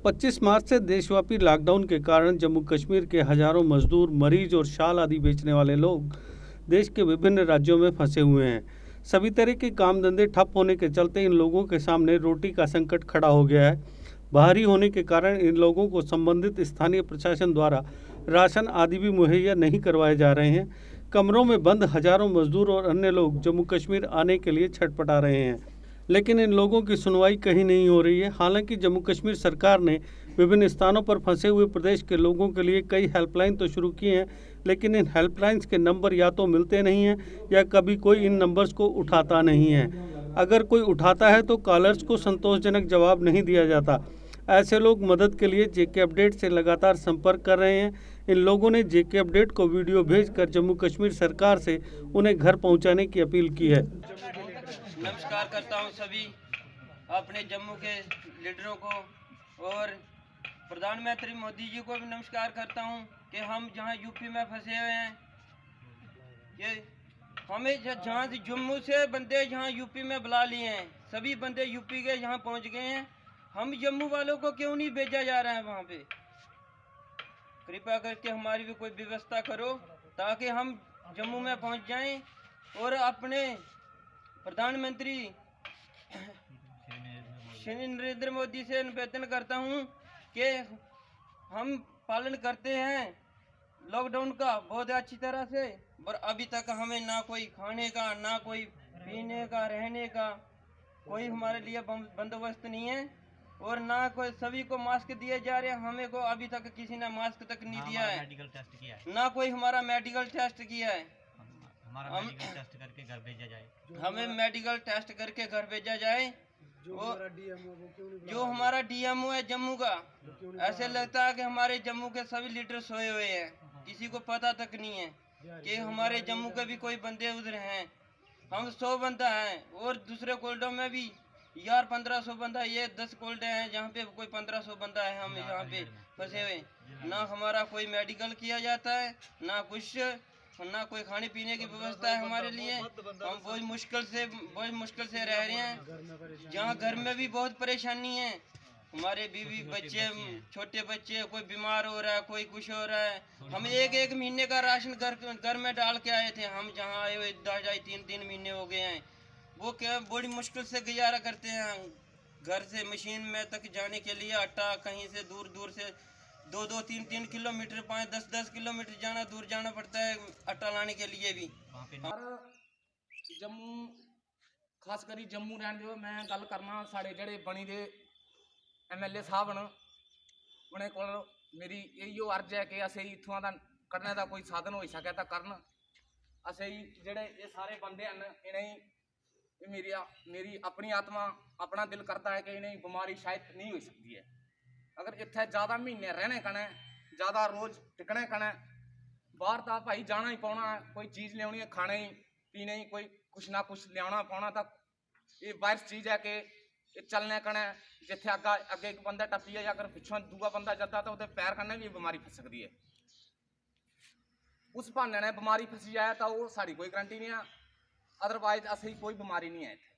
25 मार्च से देशव्यापी लॉकडाउन के कारण जम्मू कश्मीर के हजारों मजदूर, मरीज और शाल आदि बेचने वाले लोग देश के विभिन्न राज्यों में फंसे हुए हैं। सभी तरह के काम धंधे ठप होने के चलते इन लोगों के सामने रोटी का संकट खड़ा हो गया है। बाहरी होने के कारण इन लोगों को संबंधित स्थानीय प्रशासन द्वारा राशन आदि भी मुहैया नहीं करवाए जा रहे हैं। कमरों में बंद हजारों मजदूर और अन्य लोग जम्मू कश्मीर आने के लिए छटपटा रहे हैं, लेकिन इन लोगों की सुनवाई कहीं नहीं हो रही है। हालांकि जम्मू कश्मीर सरकार ने विभिन्न स्थानों पर फंसे हुए प्रदेश के लोगों के लिए कई हेल्पलाइन तो शुरू की हैं, लेकिन इन हेल्पलाइंस के नंबर या तो मिलते नहीं हैं या कभी कोई इन नंबर्स को उठाता नहीं है। अगर कोई उठाता है तो कॉलर्स को संतोषजनक जवाब नहीं दिया जाता। ऐसे लोग मदद के लिए जेके अपडेट से लगातार संपर्क कर रहे हैं। इन लोगों ने जेके अपडेट को वीडियो भेजकर जम्मू कश्मीर सरकार से उन्हें घर पहुंचाने की अपील की है। नमस्कार करता हूं सभी अपने जम्मू के लीडरों को और प्रधानमंत्री मोदी जी को भी नमस्कार करता हूं कि हम जहां यूपी में फंसे हुए हैं, ये हमें जहां से जम्मू से बंदे यहाँ यूपी में बुला लिए हैं, सभी बंदे यूपी के यहाँ पहुंच गए हैं। हम जम्मू वालों को क्यों नहीं भेजा जा रहा है वहाँ पे? कृपया करके हमारी भी कोई व्यवस्था करो ताकि हम जम्मू में पहुँच जाएं और अपने प्रधानमंत्री श्री नरेंद्र मोदी से निवेदन करता हूं कि हम पालन करते हैं लॉकडाउन का बहुत अच्छी तरह से, पर अभी तक हमें ना कोई खाने का, ना कोई पीने का, रहने का कोई हमारे लिए बंदोबस्त नहीं है और ना कोई सभी को मास्क दिए जा रहे हैं। हमें को अभी तक किसी ने मास्क तक नहीं दिया है, मेडिकल टेस्ट किया है, ना कोई हमारा मेडिकल टेस्ट किया है। हमारा मेडिकल टेस्ट करके घर भेजा जाए, हमें मेडिकल टेस्ट करके घर भेजा जाए। जो हमारा डीएमओ है जम्मू का, ऐसे लगता है कि हमारे जम्मू के सभी लीडर सोए हुए हैं, किसी को पता तक नहीं है कि हमारे जम्मू के भी कोई बंदे उधर हैं। हम 100 बंदा हैं और दूसरे कोल्डों में भी यार 1500 बंदा, ये 10 कोल्डे हैं जहाँ पे कोई 1500 बंदा है। हम यहाँ पे फंसे हुए, ना हमारा कोई मेडिकल किया जाता है, ना कुछ, ना कोई खाने पीने की व्यवस्था है हमारे लिए। हम बहुत मुश्किल से रह रहे हैं, जहाँ घर में भी बहुत परेशानी है। हमारे बीवी बच्चे, छोटे बच्चे, कोई बीमार हो रहा है, कोई कुछ हो रहा है। हम एक महीने का राशन घर में डाल के आए थे। हम जहाँ आए हुए 3 महीने हो गए हैं। वो क्या बड़ी मुश्किल से गुजारा करते हैं। घर से मशीन में तक जाने के लिए आटा कहीं से दूर से 2-3 किलोमीटर, 5-10 किलोमीटर दूर जाना पड़ता है आटा लाने के लिए भी। जम्मू खास करी जम्मू रहने जो मैं गल करना साढ़े जड़े बनी दे MLA साहब न, उन्हें को मेरी इो अर्ज है कि असें इत्थों का करने का कोई साधन हो सके तो करन। असें जेड़े ये सारे बंदे हैं इन्हें मेरी अपनी आत्मा अपना दिल करता है कि इन्हें बीमारी शायद नहीं हो सकती है। अगर इत्थे ज़्यादा महीने रहने कने, ज़्यादा रोज़ टिकने कने, बाहर तो भाई जाना ही पौना है, कोई चीज़ लियानी है, खाने ही पीने ही कोई कुछ ना कुछ लिया पाना। तो ये वायरस चीज़ है कि चलने कने जिथे अगे एक बंदा टप्पी है, अगर पिछों दूआ बंदा जाता तो उसके पैर कने भी बीमारी फस सकती है। उस बहाने ने बीमारी फसी जाए तो वो साड़ी कोई गारंटी नहीं है, अदरवाइज असी कोई बीमारी नहीं है इतने।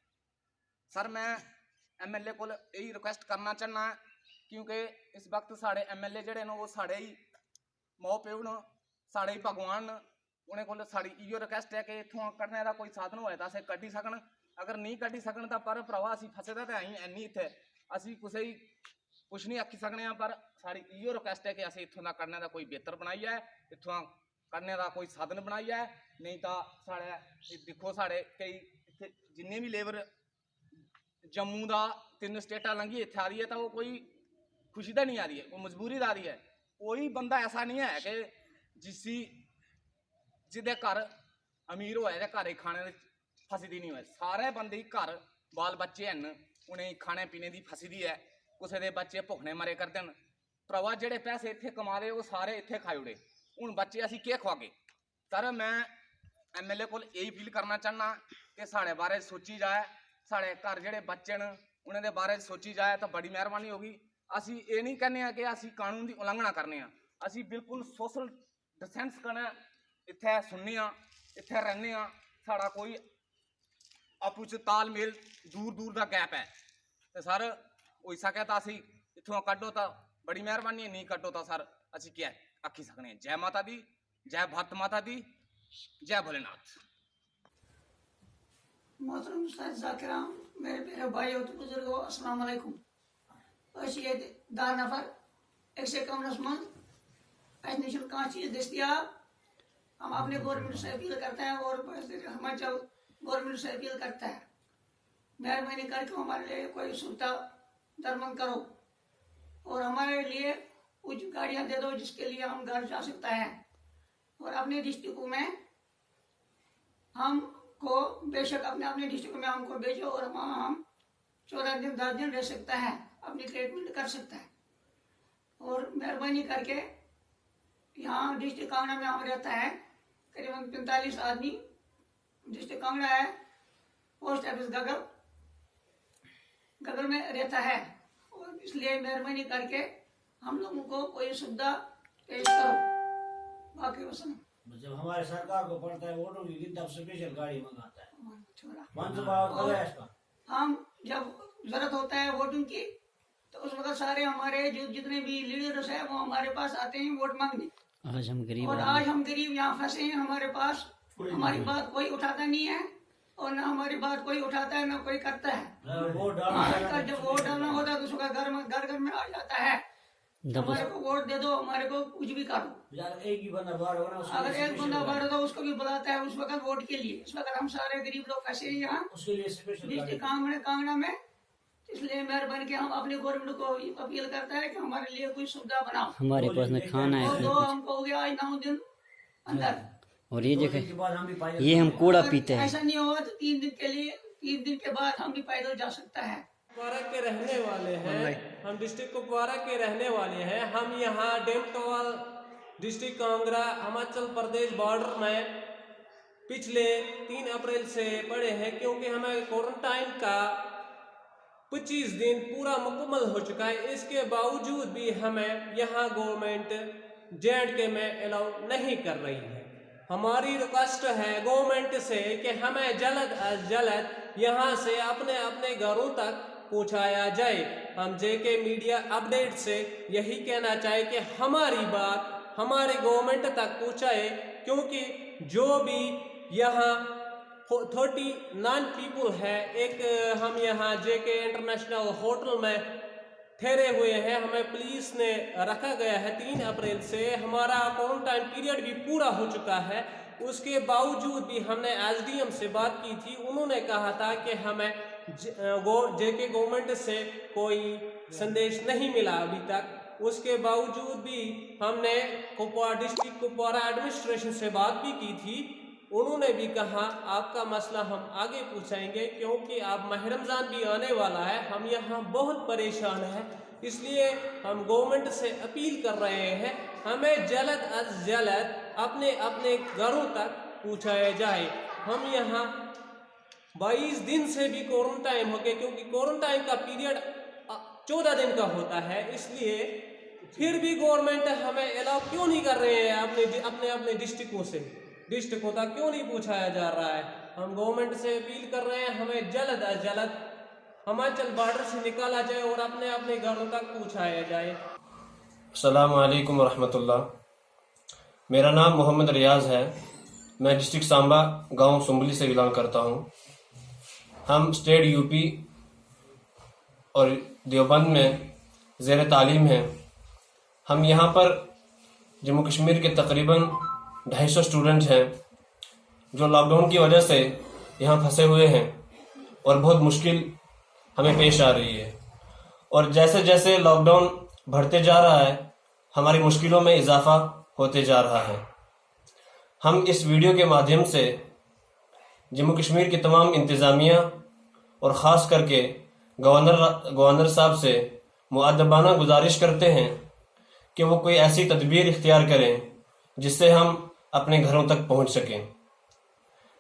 सर मैं MLA को यही रिक्वेस्ट करना चाहना है क्योंकि इस वक्त साढ़े MLA जड़े न वो साढ़े ही माओ प्यो न, साढ़े ही भगवान न। उन्हें को साड़ी इो रिक्वेस्ट है कि इतों कढ़ने का कोई साधन होए तो असें कढ़ी सकन। अगर नहीं कढ़ी सकन तो पर भरावा असीं फसे तो इन्नी इत्थे असीं कुछ ही कुछ नहीं आखी सकने, पर साड़ी इो रिक्वेस्ट है कि असीं इत्थों का कढ़ने का कोई बेहतर बनाई है, इत्थों कढ़ने का कोई साधन बनाई है। नहीं तो साढ़े दिखो साढ़े कई इत्थे जिन्ने भी लेबर जम्मू का 3 स्टेटा लंघी इत्थे आ रही है तो वो कोई खुशी तो नहीं आ रही है, वो मजबूरी आ रही है। कोई बंदा ऐसा नहीं है कि जिदे घर अमीर होए ते घर खाने फसी दी नहीं हो। सारे बंदे घर बाल बच्चे हैं, उन्हें खाने पीने की फसी दी है। किसी के बच्चे भुखने मरे करते हैं। भरावा जेडे पैसे इत्थे कमा रहे वो सारे इत्थे खाई उड़े, हूँ बच्चे असीं केह् खवागे? सर मैं MLA को यही फील करना चाहना कि साढ़े बारे सोची जाए, साढ़े घर जेडे बच्चे न उन्हें बारे सोची जाए तो बड़ी मेहरबानी होगी। असी ये नहीं कहने कि असी कानून की उलंघना करने, असी बिल्कुल सोशल डिस्टेंस कने इत्थे सुनने, इत्थे रहने। साड़ा कोई आपू च तालमेल दूर का गैप है तो सर हो सके तो असी इथों कटो तो बड़ी मेहरबानी है, नहीं कटो तो सर अच्छी क्या आखी सकने। जय माता दी, जय भारत माता दी, जय भोलेनाथ। मोहतरम जाकिराम, मेरे प्यारे भाई और बुजुर्गों, अस्सलाम वालेकुम। ये 10 नफर एक से कमरस मन निश कह चीज दस्तियाब। हम अपने गवर्नमेंट से अपील करते हैं और हिमाचल गवर्नमेंट से अपील करता है, मेहरबानी करके हमारे लिए कोई सुविधा दरमंद करो और हमारे लिए कुछ गाड़ियां दे दो जिसके लिए हम घर जा सकते हैं। और अपने डिस्ट्रिक्ट में हमको बेशक अपने डिस्ट्रिक्ट में हमको भेजो और हम 14 दिन 10 दिन रह सकता है, अपनी ट्रीटमेंट कर सकता है। और मेहरबानी करके यहाँ डिस्ट्रिक्ट कांगड़ा में हम रहता है करीबन 45 आदमी। डिस्ट्रिक्ट कांगड़ा है, पोस्ट ऑफिस गगल में रहता है। और इसलिए मेहरबानी करके हम लोगों को कोई सुविधा पेश करो। बाकी वसलम। जब हमारे सरकार को पड़ता है वोटों की गिनती स्पेशल गाड़ी मंगाता है। और हम जब जरूरत होता है वोटिंग की तो उस वक्त सारे हमारे जो जितने भी लीडर्स है वो हमारे पास आते हैं वोट मांगने। आज हम गरीब यहाँ फंसे हैं, हमारे पास हमारी बात कोई उठाता नहीं है और ना हमारी बात कोई उठाता है ना कोई करता है। जब वोट डालना होता है तो उसका घर में आ जाता है, हमारे को वोट दे दो, हमारे को कुछ भी करो। एक ही बंदा बाहर होना, अगर एक बंदा बाहर होता उसको भी बुलाता है उस वक्त वोट के लिए। इस वक्त हम सारे गरीब लोग फंसे हैं यहाँ डिस्ट्रिक्ट कांगड़ा में। इसलिए मेहरबानी के हम अपने गवर्नमेंट को अपील करता है कि हमारे लिए कोई सुविधा बनाओ। हमारे पास न खाना है तो हमको हो गया आज 9 दिन अंदर। और ये देखे ये हम कूड़ा पीते हैं। ऐसा नहीं हुआ तो 3 दिन के लिए 3 दिन के बाद हम भी पैदल जा सकता है। कुपवारा के रहने वाले हैं, हम डिस्ट्रिक्ट कुपवारा के रहने वाले हैं। हम यहाँ डेमटोवाल डिस्ट्रिक्ट कांगड़ा हिमाचल प्रदेश बॉर्डर में पिछले 3 अप्रैल से पड़े हैं, क्योंकि हमें क्वारंटाइन का 25 दिन पूरा मुकम्मल हो चुका है। इसके बावजूद भी हमें यहाँ गवर्नमेंट J&K में अलाउ नहीं कर रही है। हमारी रिक्वेस्ट है गवर्नमेंट से कि हमें जल्द अज जल्द यहाँ से अपने अपने घरों तक पहुँचाया जाए। हम JK मीडिया अपडेट से यही कहना चाहे कि हमारी बात हमारे गवर्नमेंट तक पहुँचाए, क्योंकि जो भी यहाँ 39 पीपल है, एक हम यहाँ JK इंटरनेशनल होटल में ठहरे हुए हैं। हमें पुलिस ने रखा गया है 3 अप्रैल से। हमारा क्वारंटाइन पीरियड भी पूरा हो चुका है। उसके बावजूद भी हमने SDM से बात की थी, उन्होंने कहा था कि हमें JK गवर्नमेंट से कोई संदेश नहीं मिला अभी तक। उसके बावजूद भी हमने कुपवारा डिस्ट्रिक्ट कुपवारा एडमिनिस्ट्रेशन से बात भी की थी, उन्होंने भी कहा आपका मसला हम आगे पूछेंगे, क्योंकि अब माह रमज़ान भी आने वाला है। हम यहाँ बहुत परेशान हैं, इसलिए हम गवर्नमेंट से अपील कर रहे हैं हमें जल्द अज जल्द अपने अपने घरों तक पहुँचाया जाए। हम यहाँ 22 दिन से भी क्वारंटाइन हो गए, क्योंकि क्वारंटाइन का पीरियड 14 दिन का होता है। इसलिए फिर भी गवर्नमेंट हमें अलाउ क्यों नहीं कर रहे हैं अपने डिस्ट्रिक्टों तक क्यों नहीं पूछाया जा रहा है। हम गवर्नमेंट से अपील कर रहे हैं हमें जल्द अज जल्द हिमाचल बॉर्डर से निकाला जाए और अपने अपने घरों तक पहुँचाया जाए। अस्सलाम वालेकुम रहमतुल्लाह। मेरा नाम मोहम्मद रियाज है। मैं डिस्ट्रिक्ट सांबा गांव सुम्बली से बिलोंग करता हूं। हम स्टेट यूपी और देवबंद में ज़ेर तालीम हैं। हम यहाँ पर जम्मू कश्मीर के तकरीबन 250 स्टूडेंट हैं जो लॉकडाउन की वजह से यहाँ फंसे हुए हैं और बहुत मुश्किल हमें पेश आ रही है। और जैसे जैसे लॉकडाउन बढ़ते जा रहा है हमारी मुश्किलों में इजाफा होते जा रहा है। हम इस वीडियो के माध्यम से जम्मू कश्मीर की तमाम इंतज़ामिया और ख़ास करके गवर्नर साहब से मुअद्दबाना गुजारिश करते हैं कि वो कोई ऐसी तदबीर इख्तियार करें जिससे हम अपने घरों तक पहुंच सकें।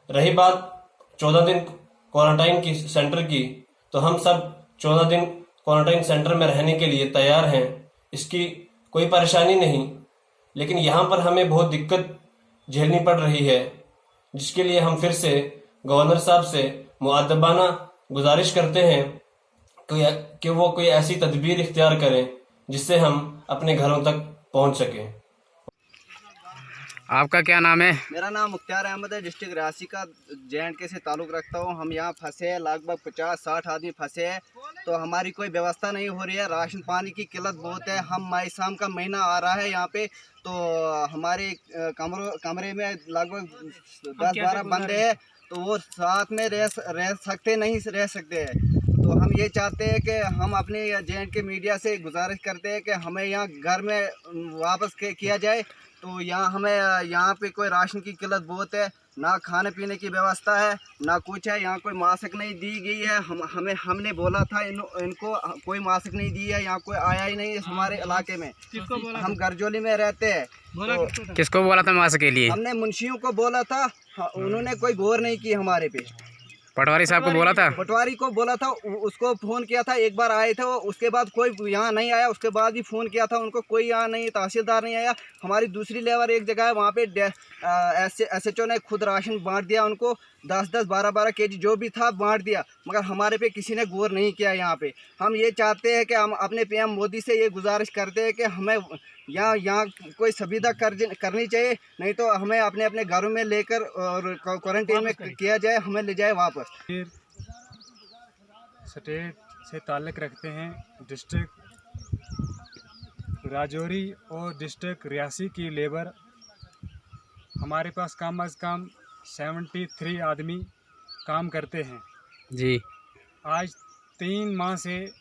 रही बात 14 दिन क्वारंटाइन की सेंटर की, तो हम सब 14 दिन क्वारंटाइन सेंटर में रहने के लिए तैयार हैं, इसकी कोई परेशानी नहीं। लेकिन यहाँ पर हमें बहुत दिक्कत झेलनी पड़ रही है, जिसके लिए हम फिर से गवर्नर साहब से मुअद्दबाना गुजारिश करते हैं कि वो कोई ऐसी तदबीर इख्तियार करें जिससे हम अपने घरों तक पहुंच सकें। आपका क्या नाम है? मेरा नाम मुख्तार अहमद है, डिस्ट्रिक्ट रियासी का JNK से ताल्लुक़ रखता हूँ। हम यहाँ फंसे हैं, लगभग 50-60 आदमी फंसे हैं, तो हमारी कोई व्यवस्था नहीं हो रही है। राशन पानी की किल्लत बहुत है। हम माई शाम का महीना आ रहा है यहाँ पे, तो हमारे कमरे में लगभग 10-12 बंदे हैं, तो वो साथ में रह सकते नहीं रह सकते हैं। तो हम ये चाहते हैं कि हम अपने JNK मीडिया से गुजारिश करते हैं कि हमें यहाँ घर में वापस किया जाए। तो यहाँ पे कोई राशन की किल्लत बहुत है, ना खाने पीने की व्यवस्था है, ना कुछ है। यहाँ कोई मास्क नहीं दी गई है। हमने बोला था इनको कोई मास्क नहीं दी है। यहाँ कोई आया ही नहीं है हमारे इलाके में। हम गरजोली में रहते हैं। तो किसको बोला था मास्क के लिए? हमने मुंशियों को बोला था, उन्होंने कोई गौर नहीं की हमारे पे। पटवारी साहब को बोला था? पटवारी को बोला था, उसको फ़ोन किया था, एक बार आए थे वो, उसके बाद कोई यहाँ नहीं आया। उसके बाद भी फ़ोन किया था उनको, कोई यहाँ नहीं, तहसीलदार नहीं आया। हमारी दूसरी लेबर एक जगह है, वहाँ पे SHO ने खुद राशन बांट दिया उनको, 10-10, 12-12 kg जो भी था बांट दिया, मगर हमारे पे किसी ने गौर नहीं किया। यहाँ पे हम ये चाहते हैं कि हम अपने PM मोदी से ये गुजारिश करते हैं कि हमें यहाँ कोई सुविधा करनी चाहिए, नहीं तो हमें अपने अपने घरों में लेकर और क्वारंटीन में किया जाए, हमें ले जाए वापस। स्टेट से ताल्लुक़ रखते हैं डिस्ट्रिक्ट राजौरी और डिस्ट्रिक्ट रियासी की लेबर। हमारे पास कम अज़ कम 73 आदमी काम करते हैं जी। आज 3 माह से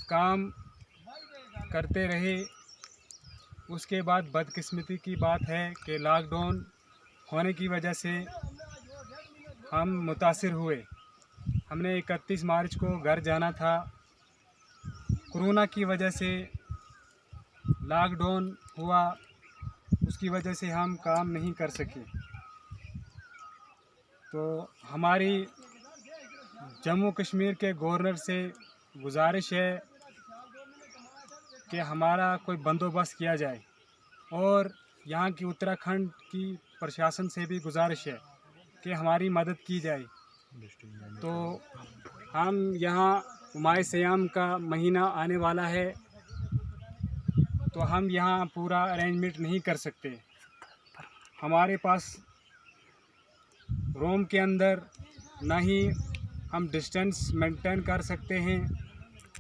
काम करते रहे। उसके बाद बदकिस्मती की बात है कि लॉकडाउन होने की वजह से हम मुतासिर हुए। हमने 31 मार्च को घर जाना था। कोरोना की वजह से लॉकडाउन हुआ, उसकी वजह से हम काम नहीं कर सके। तो हमारी जम्मू कश्मीर के गवर्नर से गुजारिश है कि हमारा कोई बंदोबस्त किया जाए, और यहाँ की उत्तराखंड की प्रशासन से भी गुजारिश है कि हमारी मदद की जाए। तो हम यहाँ माई सियाम का महीना आने वाला है, तो हम यहाँ पूरा अरेंजमेंट नहीं कर सकते। हमारे पास रूम के अंदर ना ही हम डिस्टेंस मेंटेन कर सकते हैं।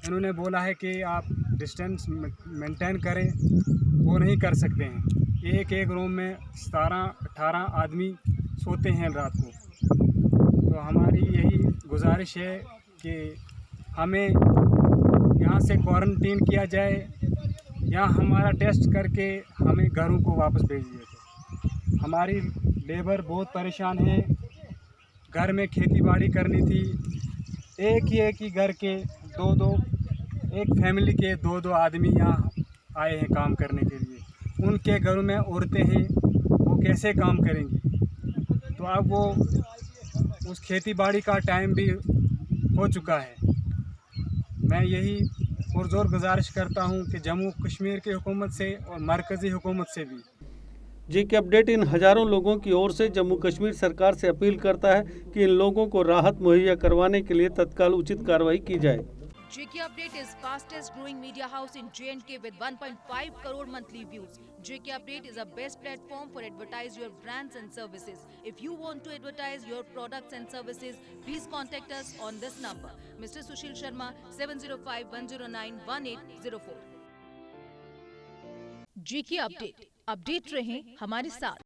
इन्होंने बोला है कि आप डिस्टेंस मेंटेन करें, वो नहीं कर सकते हैं। एक रूम में 17-18 आदमी सोते हैं रात को। तो हमारी यही गुजारिश है कि हमें यहाँ से क्वारंटीन किया जाए, या हमारा टेस्ट करके हमें घरों को वापस भेज दिया जाए। हमारी लेबर बहुत परेशान है। घर में खेती बाड़ी करनी थी, एक ही घर के एक फैमिली के 2-2 आदमी यहाँ आए हैं काम करने के लिए। उनके घरों में औरतें हैं, वो कैसे काम करेंगी? तो अब वो उस खेती बाड़ी का टाइम भी हो चुका है। मैं यही पुरजोर गुजारिश करता हूँ कि जम्मू कश्मीर की हुकूमत से और मरकज़ी हुकूमत से भी। JK अपडेट इन हजारों लोगों की ओर से जम्मू कश्मीर सरकार से अपील करता है कि इन लोगों को राहत मुहैया करवाने के लिए तत्काल उचित कार्रवाई की जाए। JK Update is fastest growing media house in J&K with 1.5 crore monthly views. JK Update is a best platform for advertise your brands and services. If you want to advertise your products and services, please contact us on this number. Mr. Sushil Sharma, 705-109-1804. JK Update. Update रहें हमारे साथ।